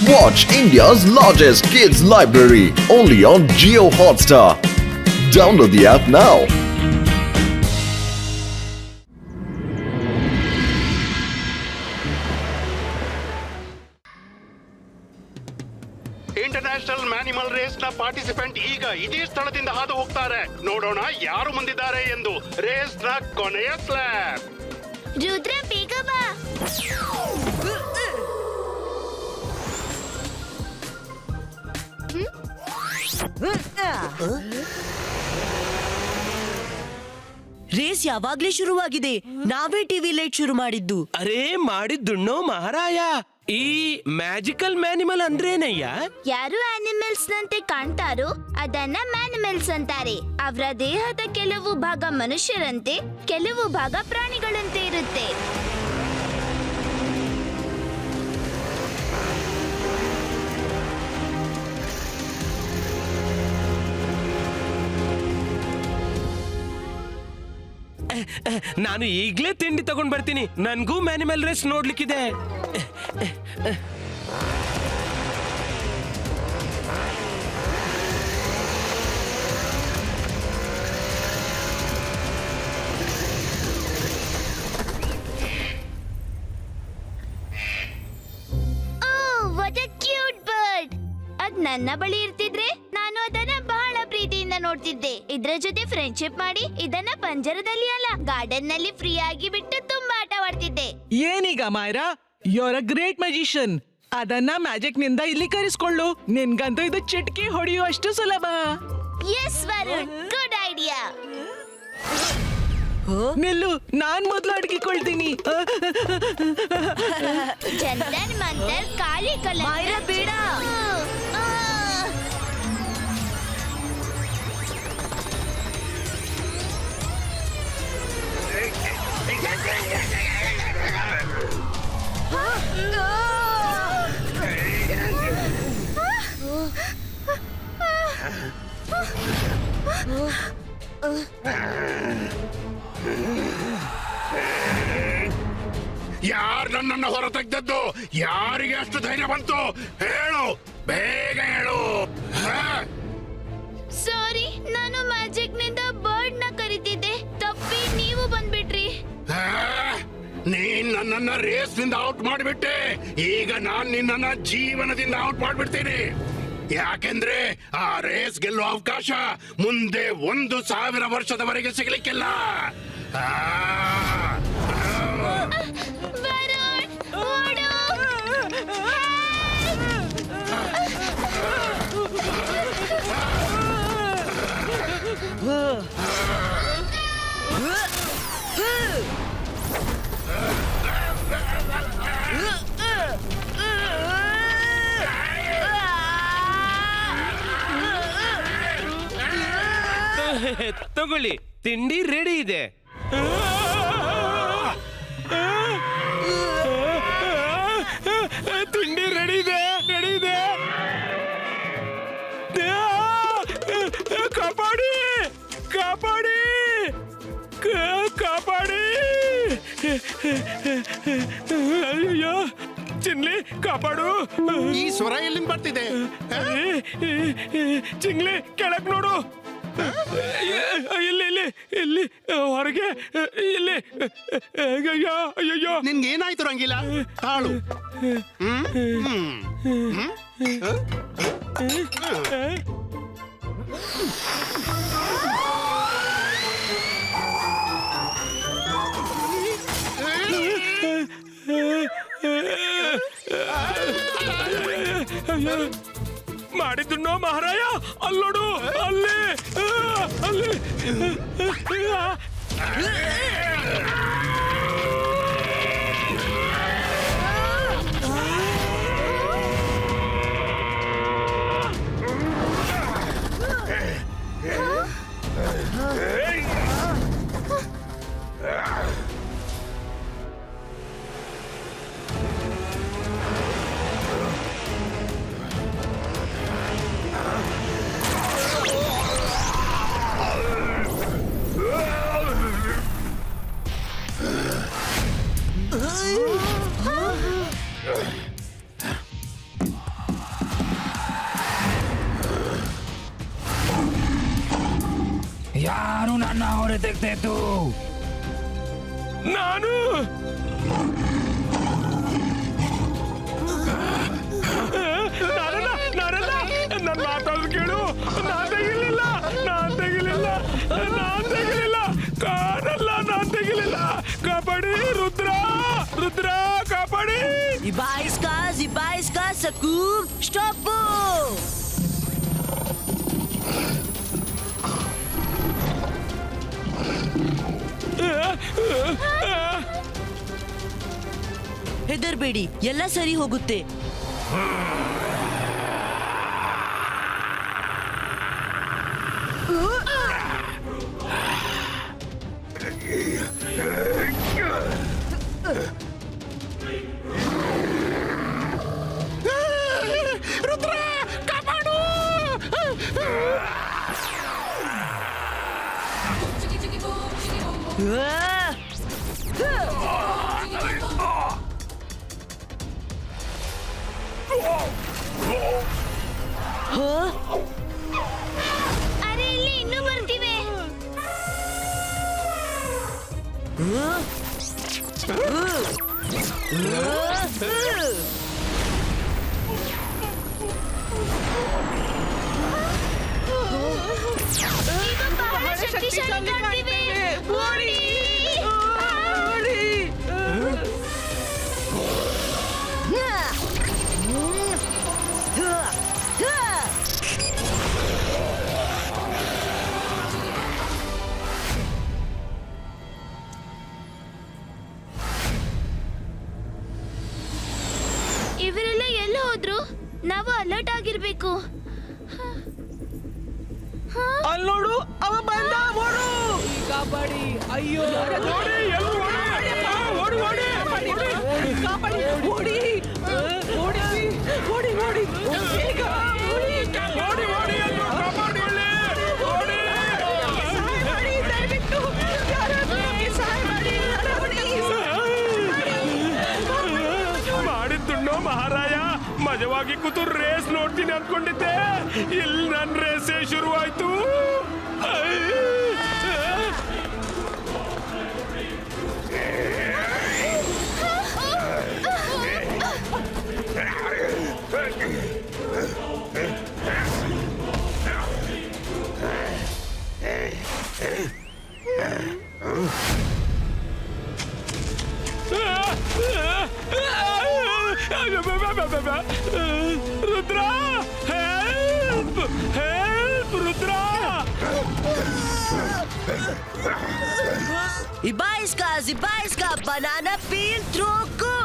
Watch India's largest kids library only on Jio Hotstar. Download the app now. International manimal race ನ participant ಈಗ ಇದೇ ಸ್ಥಳದಿಂದ ಹಾದು ಹೋಗ್ತಾರೆ. ನೋಡೋಣ ಯಾರು ಮುಂದಿದ್ದಾರೆ ಎಂದು. ರೇಸ್ ನ ಕೊನೆಯ ಸ್ಲ್ಯಾಬ್. ರುದ್ರ ಬೇಗ ಬಾ. ರೇಸ್ ಯಾವಾಗ್ಲೇ ಶುರುವಾಗಿದೆ. ನಾವೇ ಟಿವಿ ಲೈಟ್ ಶುರು ಮಾಡಿದ್ದು. ಅರೇ ಮಾಡಿದ್ದುಣ್ಣೋ ಮಹಾರಾಯ. ಈ ಮ್ಯಾಜಿಕಲ್ ಮ್ಯಾನಿಮಲ್ ಅಂದ್ರೇನಯ್ಯ? ಯಾರು ಆನಿಮಲ್ಸ್ ನಂತೆ ಕಾಣ್ತಾರೋ ಅದನ್ನ ಮ್ಯಾನಿಮಲ್ಸ್ ಅಂತಾರೆ. ಅವರ ದೇಹದ ಕೆಲವು ಭಾಗ ಮನುಷ್ಯರಂತೆ, ಕೆಲವು ಭಾಗ ಪ್ರಾಣಿಗಳಂತೆ ಇರುತ್ತೆ. ನಾನು ಈಗ್ಲೇ ತಿಂಡಿ ತಗೊಂಡ್ ಬರ್ತೀನಿ. ನನ್ಗೂ ಮ್ಯಾನಿಮಲ್ ರೇಸ್ ನೋಡ್ಲಿಕ್ಕಿದೆ. What a cute bird. ಅದ್ ನನ್ನ ಬಳಿ ಇರ್ತಿದ್ರೆ ನಾನು ಅದನ್ನ ಬಹಳ ಪ್ರೀತಿಯಿಂದ ನೋಡ್ತಿದ್ದೆ. ಇದ್ರ ಜೊತೆ ಫ್ರೆಂಡ್ಶಿಪ್ ಮಾಡಿ ಇದನ್ನ ಪಂಜರದಲ್ಲಿ ಅಲ್ಲ, ಗಾರ್ಡನ್ ನಲ್ಲಿ ಫ್ರೀ ಆಗಿ ಬಿಟ್ಟು ತುಂಬಾ ಆಟ ಆಡ್ತಿದ್ದೆ. ಏನೀಗ Mayra, your a great magician. ಅದನ್ನ ಮ್ಯಾಜಿಕ್ ನಿಂದ ಇಲ್ಲಿ ಕರೆಸ್ಕೊಳ್ಳು. ನಿನ್ಗಂತೂ ಇದು ಚಿಟ್ಕಿ ಹೊಡೆಯುವಷ್ಟು ಸುಲಭ. Yes Varun, good idea. ನಿಲ್ಲು, ನಾನ್ ಮೊದ್ಲು ಅಡಗಿಕೊಳ್ತೀನಿ. ಜಂತರ್ ಮಂತರ್ ಕಾಲಿ ಕಲ. ಮಾಯರಾ ಬೇಡ. ಯಾರು ನನ್ನನ್ನು ಹೊರ ತೆಗೆದದ್ದು? ಯಾರಿಗೆ ಅಷ್ಟು ಧೈರ್ಯ ಬಂತು? ಹೇಳು, ಬೇಗ ಹೇಳು. ಸಾರಿ, ನಾನು ಮ್ಯಾಜಿಕ್ ನಿಂದ ಬರ್ಡ್ ನ ಕರೀತಿದ್ದೆ. ತಪ್ಪಿ ನೀವು ಬಂದ್ಬಿಟ್ರಿ. ನೀನ್ ನನ್ನನ್ನ ರೇಸ್ ನಿಂದ ಔಟ್ ಮಾಡಿಬಿಟ್ಟೆ. ಈಗ ನಾನ್ ನಿನ್ನನ್ನ ಜೀವನದಿಂದ ಔಟ್ ಮಾಡ್ಬಿಡ್ತೀನಿ. ಯಾಕೆಂದ್ರೆ ಆ ರೇಸ್ ಗೆಲ್ಲುವ ಅವಕಾಶ ಮುಂದೆ 1,000 ವರ್ಷದವರೆಗೆ ಸಿಗ್ಲಿಕ್ಕಿಲ್ಲ. ವರುಣ್, ಓಡು. ತಗೊಳ್ಳಿ, ತಿಂಡಿ ರೆಡಿ ಇದೆ. ತಿಂಡಿ ರೆಡಿ ಇದೆ, ರೆಡಿ ಇದೆ. ಕಾಪಾಡಿ, ಕಾಪಾಡಿ, ಕಾಪಾಡಿ. ಅಯ್ಯೋ ಚಿನ್ಲಿ, ಕಾಪಾಡು. ಈ ಸ್ವರ ಎಲ್ಲಿಂದ ಬರ್ತಿದೆ? ಚಿಂಗ್ಲಿ, ಕೆಳಕ್ ನೋಡು. ಇಲ್ಲಿ ಇಲ್ಲಿ ಇಲ್ಲಿ ಹೊರಗೆ ಇಲ್ಲಿ. ಅಯ್ಯೋ ಅಯ್ಯೋ, ನಿನ್ಗೆ ಏನಾಯ್ತು ರಂಗಿಲ್ಲ? ತಾಳು. ಮಾಡಿದ್ದು ಮಹಾರಾಯ. ಅಲ್ಲೋಡು, ಅಲ್ಲಿ ಅಲ್ಲಿ. ನನ್ನ ಹೊರೆ ತೆಗ್ದಾಯ್ತು. ನಾನು ನನ್ನ ಮಾತಾಡೋದು ಕೇಳು. ನಾನ್ ತೆಗಿಲಿಲ್ಲ ಕಾಣಲ್ಲ, ನಾನ್ ತೆಗಿಲಿಲ್ಲ. ಕಾಪಾಡಿ ರುದ್ರ ಕಾಪಾಡಿ. Ibaiska, Sakum, stop! ಹೆದರ್ಬೇಡಿ, ಎಲ್ಲ ಸರಿ ಹೋಗುತ್ತೆ. ರುದ್ರ ಕಾಪಾಡು. ಅರೆ ಇಲ್ಲಿ ಇನ್ನೂ ಬರ್ತಿವೆ. ಇದು ಬಹಳ ಶಕ್ತಿಶಾಲಿ ಕಾಣ್ತಿವೆ. ಓಡಿ. ಇವರೆಲ್ಲ ಎಲ್ಲ ಹೋದ್ರು? ನಾವು ಅಲರ್ಟ್ ಆಗಿರ್ಬೇಕು. ಅಲ್ಲಿ ನೋಡು, ಅವ ಬಂದ. ಓಡು. ಕಾಪಾಡಿ. ಅಯ್ಯೋ ಕಾಪಾಡಿ. ಓಡಿ. ಬೇಗ. ಸಹಾಯ ಮಾಡಿ, ದಯವಿಟ್ಟು. ಯಾರಾದ್ರೂ ಸಹಾಯ ಮಾಡಿ. ಮಾಡಿದ್ದುಣ್ಣೋ ಮಹಾರಾಯ. ಮಜವಾಗಿ ಕೂತು ರೇಸ್ ನೋಡ್ತೀನಿ ಅನ್ಕೊಂಡಿದ್ದೆ. ಇಲ್ಲಿ ನನ್ನ ರೇಸೇ ಶುರುವಾಯ್ತು. Rudra, help Rudra. Ibaiska, banana peel troco.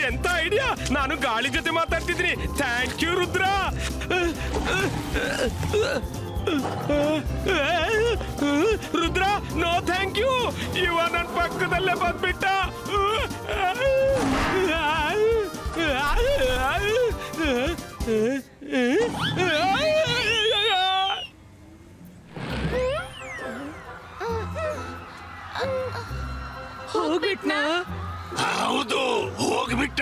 ಎಂತ ಐಡಿಯಾ. ನಾನು ಗಾಳಿ ಜೊತೆ ಮಾತಾಡ್ತಿದ್ದೀನಿ. Thank you Rudra. Rudra, no thank you. ಇವ ನನ್ನ ಪಕ್ಕದಲ್ಲೇ ಬಂದ್ಬಿಟ್ಟ. ಹೋಗ್ಬಿಟ್ನಾ? ಹೌದು, ಹೋಗ್ಬಿಟ್ಟ.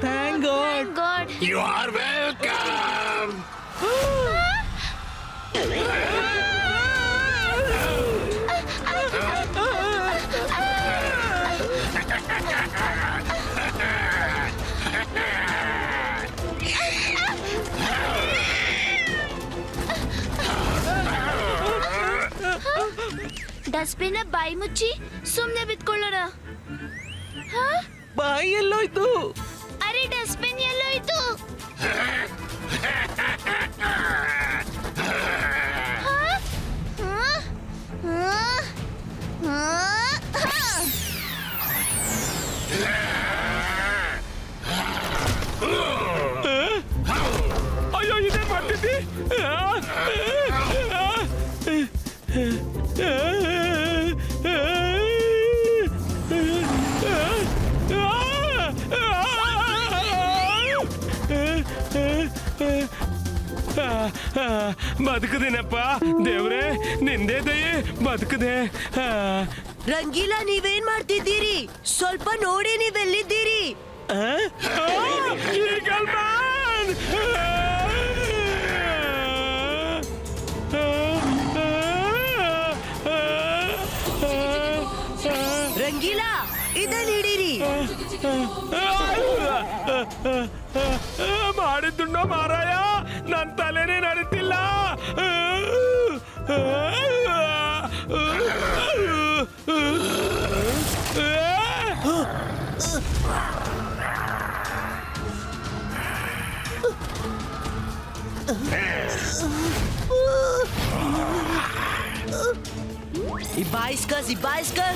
Thank God. God. You are welcome. Dustbin ಬಾಯಿ ಮುಚ್ಚಿ ಸುಮ್ನೆ ಬಿತ್ಕೊಳ್ಳೋಣ. ಬಾಯಿ ಎಲ್ಲೋಯ್ತು? ಅರೆ ಡಸ್ಟ್ಬಿನ್ ಎಲ್ಲೋಯ್ತು? ಅಯ್ಯೋ, ಇದೇ ಮಾಡ್ತಿದ್ದಿ. ಬದುಕದೇನಪ್ಪ ದೇವ್ರೆ, ನಿಂದೇ ದಯೆ, ಬದುಕದೆ. ರಂಗೀಲಾ, ನೀವೇನ್ ಮಾಡ್ತಿದ್ದೀರಿ? ಸ್ವಲ್ಪ ನೋಡಿ, ನೀವೆಲ್ಲಿದ್ದೀರಿ? ಈಗಲ್ ಮ್ಯಾನ್, ರಂಗೀಲಾ ಇದನ್ನ ಹಿಡೀರಿ. ಮಾಡಿದ್ದುಂಡೋ ಮಾರಾಯ, ನನ್ ತಲೆನೇ ನಡೀತಿಲ್ಲ. Ibaiska.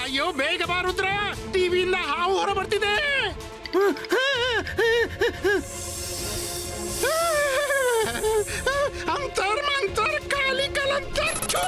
ಅಯ್ಯೋ ಬೇಗ ಬಾ ರುದ್ರ, ಟಿವಿಯಿಂದ ಹಾವು ಹೊರ ಬರ್ತಿದೆ. ಅಂತರ್ ಮಂತರ್ ಕಾಲಿ ಕಲಂತಚ್ಚು.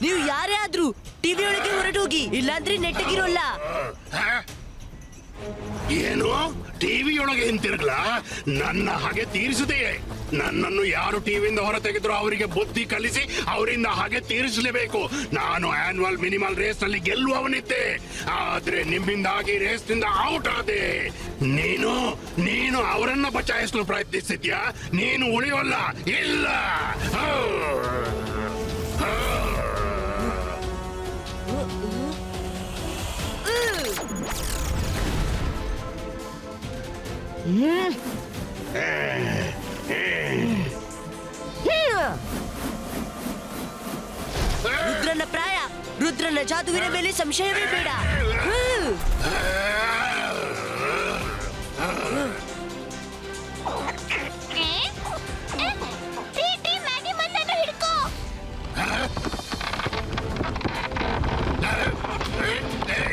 ನೀವು ಯಾರೇ ಆದ್ರೂ ಟಿವಿ ಒಳಗೆ ಹೊರಟೋಗಿ, ಇಲ್ಲಾಂದ್ರೆ ನೆಟ್ಟಗಿರೋಲ್ಲ. ಏನು ಟಿವಿಯೊಳಗೆ ಹಿಂತಿರುಗ್ಲಾ? ನನ್ನ ಹಾಗೆ ತೀರಿಸಿದೆಯೇ? ನನ್ನನ್ನು ಯಾರು ಟಿವಿಯಿಂದ ಹೊರ ತೆಗೆದ್ರು ಅವರಿಗೆ ಬುದ್ಧಿ ಕಲಿಸಿ ಅವರಿಂದ ಹಾಗೆ ತೀರಿಸಲೇಬೇಕು. ನಾನು ಆನ್ಯುವಲ್ ಮಿನಿಮಲ್ ರೇಸ್ ನಲ್ಲಿ ಗೆಲ್ಲುವವನಿದ್ದೆ, ಆದ್ರೆ ನಿಮ್ಮಿಂದಾಗಿ ರೇಸ್ ನಿಂದ ಔಟ್ ಆದೆ. ನೀನು ಅವರನ್ನ ಬಚಾಯಿಸಲು ಪ್ರಯತ್ನಿಸಿದ್ಯಾ? ನೀನು ಉಳಿಯೋಲ್ಲ. ಇಲ್ಲ. ರುದ್ರನ ಪ್ರಾಯ, ರುದ್ರನ ಜಾದುವಿನ ಮೇಲೆ ಸಂಶಯವೇ ಬೇಡ.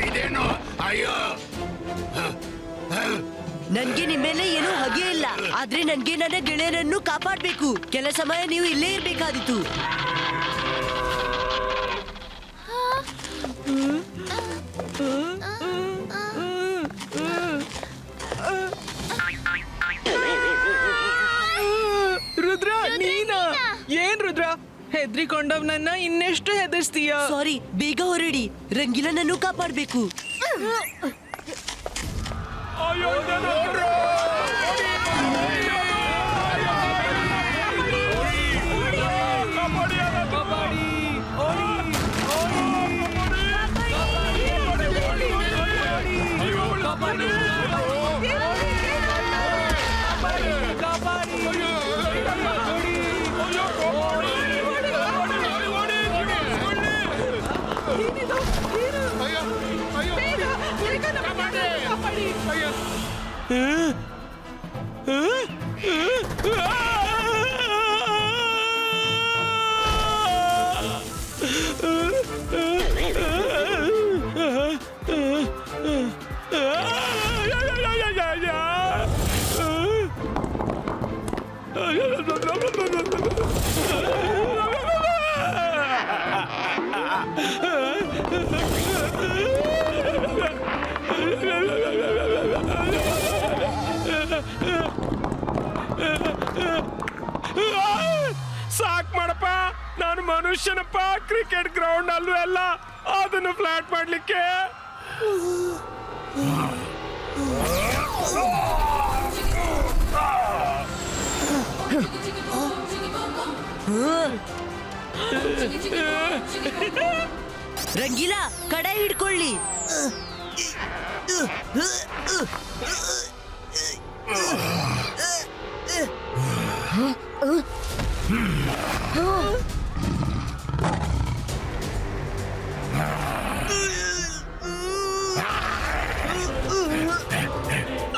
ಇದೇನು? ಅಯ್ಯೋ, ನನ್ಗೆ ನಿಮ್ಮೇಲೆ ಏನೂ ಹಗೆ ಇಲ್ಲ, ಆದ್ರೆ ನನ್ಗೆ ನನ್ನ ಗೆಳೆಯರನ್ನು ಕಾಪಾಡ್ಬೇಕು. ಕೆಲ ಸಮಯ ನೀವು ಇಲ್ಲೇ ಇರ್ಬೇಕಾದಿತ್ತು. ರುದ್ರ, ನೀನಾ? ಏನ್ ರುದ್ರ, ಹೆದ್ರಿಕೊಂಡವ್ನನ್ನ ಇನ್ನೆಷ್ಟು ಹೆದರ್ಸ್ತೀಯ? ಸಾರಿ, ಬೇಗ ಹೊರಡಿ. ರಂಗೀಲನನ್ನು ಕಾಪಾಡ್ಬೇಕು. ಅಯ್ಯೋ, ಇದನ್ನು ನೋಡ್ರು. ಸಾಕ್ ಮಾಡಪ್ಪ, ನಾನು ಮನುಷ್ಯನಪ್ಪ. ಕ್ರಿಕೆಟ್ ಗ್ರೌಂಡ್ ಅಲ್ಲೂ ಅಲ್ಲ, ಅದನ್ನು ಫ್ಲಾಟ್ ಮಾಡ್ಲಿಕ್ಕೆ. ರಂಗೀಲಾ, ಕಡೆ ಹಿಡ್ಕೊಳ್ಳಿ.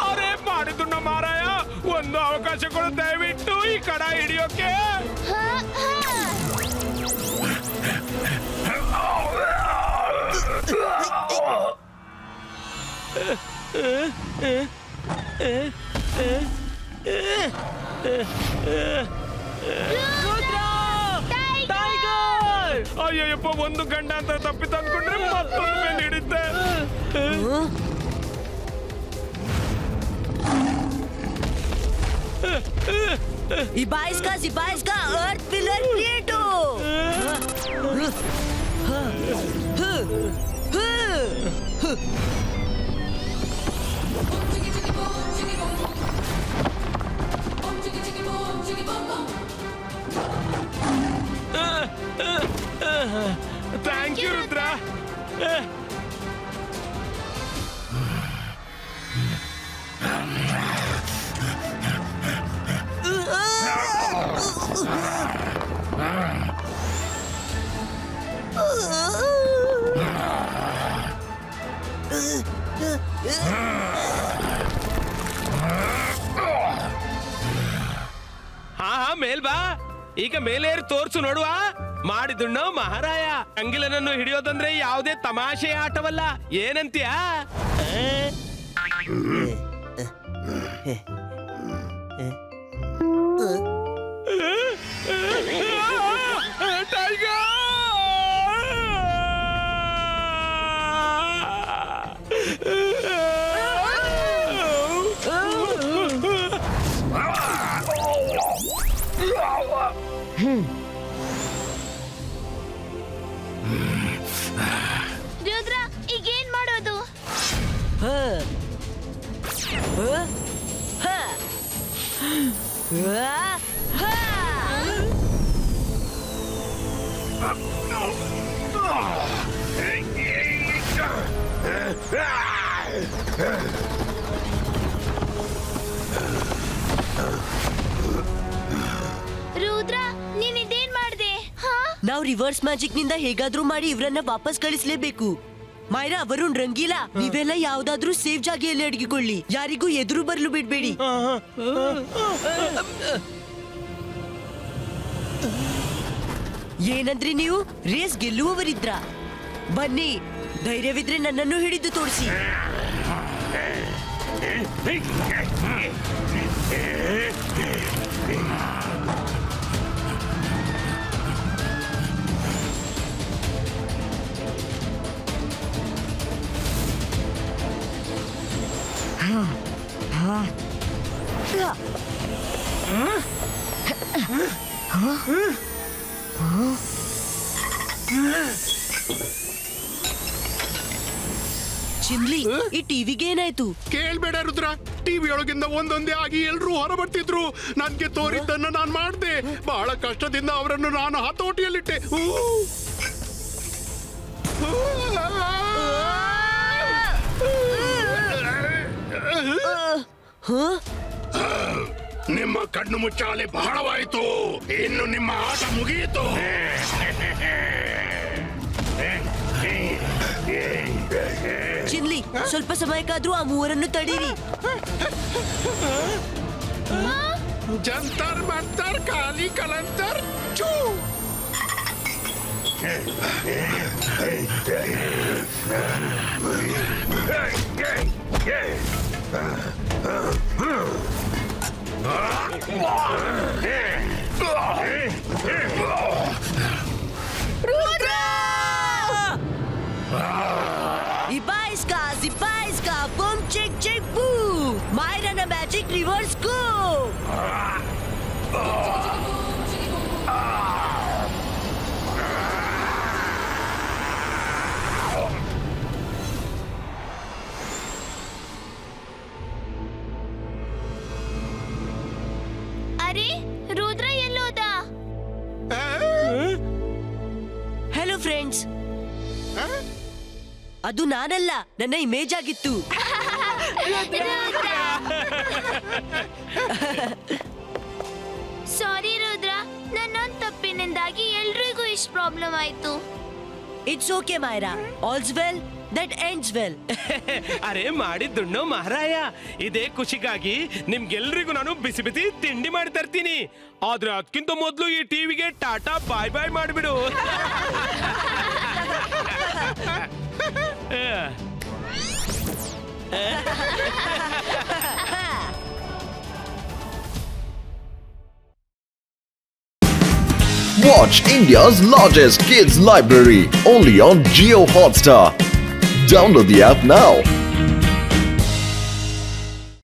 ಅರೆ ಮಾಡಿದ್ದು ನಮ್ಮ ಮಾರಾಯ, ಒಂದು ಅವಕಾಶ ಕೊಡು ದಯವಿಟ್ಟು ಈ ಕಡ ಹಿಡಿಯೋಕೆ. ಹಾ, ಹಾ. ಟೈಗರ್! ಅಯ್ಯಪ್ಪ, ಒಂದು ಗಂಡ ಅಂತ ತಪ್ಪಿ ತಂದ್ಕೊಂಡ್ರೆ ಮತ್ತೊಂದು ಮೇಲೆ ಹಿಡಿತೆ. Zibaiska, Earth Pillar Prieto! Thank you Rudra. ಹಾ ಮೇಲ್ ಬಾ. ಈಗ ಮೇಲೇರಿ ತೋರ್ಸು ನೋಡುವ. ಮಾಡಿದುಣ್ಣೋ ಮಹಾರಾಯ. ಅಂಗಿಲನನ್ನು ಹಿಡಿಯೋದಂದ್ರೆ ಯಾವುದೇ ತಮಾಷೆ ಆಟವಲ್ಲ. ಏನಂತೀಯ? ರುದ್ರ, ಈಗೇನ್ ಮಾಡೋದು? ರುದ್ರ, ನೀನ್ ಇದೇನ್ ಮಾಡ್ದೆ? ಹಾ? ನಾವು ರಿವರ್ಸ್ ಮ್ಯಾಜಿಕ್ ನಿಂದ ಹೇಗಾದ್ರೂ ಮಾಡಿ ಇವ್ರನ್ನ ವಾಪಸ್ ಕಳಿಸ್ಲೇಬೇಕು. ಮೈರಾ, ವರುಣ್, ರಂಗೀಲಾ, ನೀವೆಲ್ಲ ಯಾವ್ದಾದ್ರೂ ಸೇಫ್ ಜಾಗೆಯಲ್ಲಿ ಅಡಗಿಕೊಳ್ಳಿ. ಯಾರಿಗೂ ಎದುರು ಬರ್ಲು ಬಿಡ್ಬೇಡಿ. ಏನಂದ್ರಿ ನೀವು? ರೇಸ್ ಗೆಲ್ಲುವವರಿದ್ರ? ಬನ್ನಿ, ಧೈರ್ಯವಿದ್ರೆ ನನ್ನನ್ನು ಹಿಡಿದು ತೋರಿಸಿ. ಚಿಮ್ಲಿ, ಈ ಟಿವಿಗೆ ಏನಾಯ್ತು? ಕೇಳ್ಬೇಡ ರುದ್ರ. ಟಿವಿ ಒಳಗಿಂದ ಒಂದೊಂದೇ ಆಗಿ ಎಲ್ರೂ ಹೊರ ಬರ್ತಿದ್ರು. ನನ್ಗೆ ತೋರಿದ್ದನ್ನ ನಾನ್ ಮಾಡ್ದೆ. ಬಹಳ ಕಷ್ಟದಿಂದ ಅವರನ್ನು ನಾನು ಹತೋಟಿಯಲ್ಲಿಟ್ಟೆ. ನಿಮ್ಮ ಕಣ್ಣು ಮುಚ್ಚಾಲೆ ಬಹಳವಾಯಿತು. ಇನ್ನು ನಿಮ್ಮ ಆಟ ಮುಗಿಯಿತು. ಚಿನ್ಲಿ, ಸ್ವಲ್ಪ ಸಮಯಕ್ಕಾದ್ರೂ ಆ ಮೂವರನ್ನು ತಡೀರಿ. ಜಂತರ್ ಮಂತರ್ ಖಾಲಿ ಕಲಂತರ್ ಚೂ. Zibaiska, boom, chick, chick, boo! Myrana magic reverse go! ಅರೆ, ರುದ್ರ ಎಲ್ಲೋದ? ಹೆಲೋ ಫ್ರೆಂಡ್ಸ್, ಅದು ನಾನಲ್ಲ, ನನ್ನ ಇಮೇಜ್ ಆಗಿತ್ತು. ಸಾರಿ ರುದ್ರ, ನನ್ನೊಂದ್ ತಪ್ಪಿನಿಂದಾಗಿ ಎಲ್ರಿಗೂ ಇಷ್ಟು ಪ್ರಾಬ್ಲಮ್ ಆಯ್ತು. It's okay Myra, ಆಲ್ಸ್ well. That ends well. ಅರೆ ಮಾಡಿದ್ದುಣ್ಣು ಮಹಾರಾಯ, ಇದೇ ಖುಷಿಗಾಗಿ ನಿಮ್ಗೆಲ್ರಿಗೂ ನಾನು ಬಿಸಿ ಬಿಸಿ ತಿಂಡಿ ಮಾಡಿ ತರ್ತೀನಿ. ಆದ್ರೆ ಅದಕ್ಕಿಂತ ಮೊದಲು ಈ ಟಿವಿಗೆ ಟಾಟಾ ಬಾಯ್ ಬಾಯ್ ಮಾಡಿಬಿಡು. Watch India's largest kids library only on Geo Hotstar. Download the app now.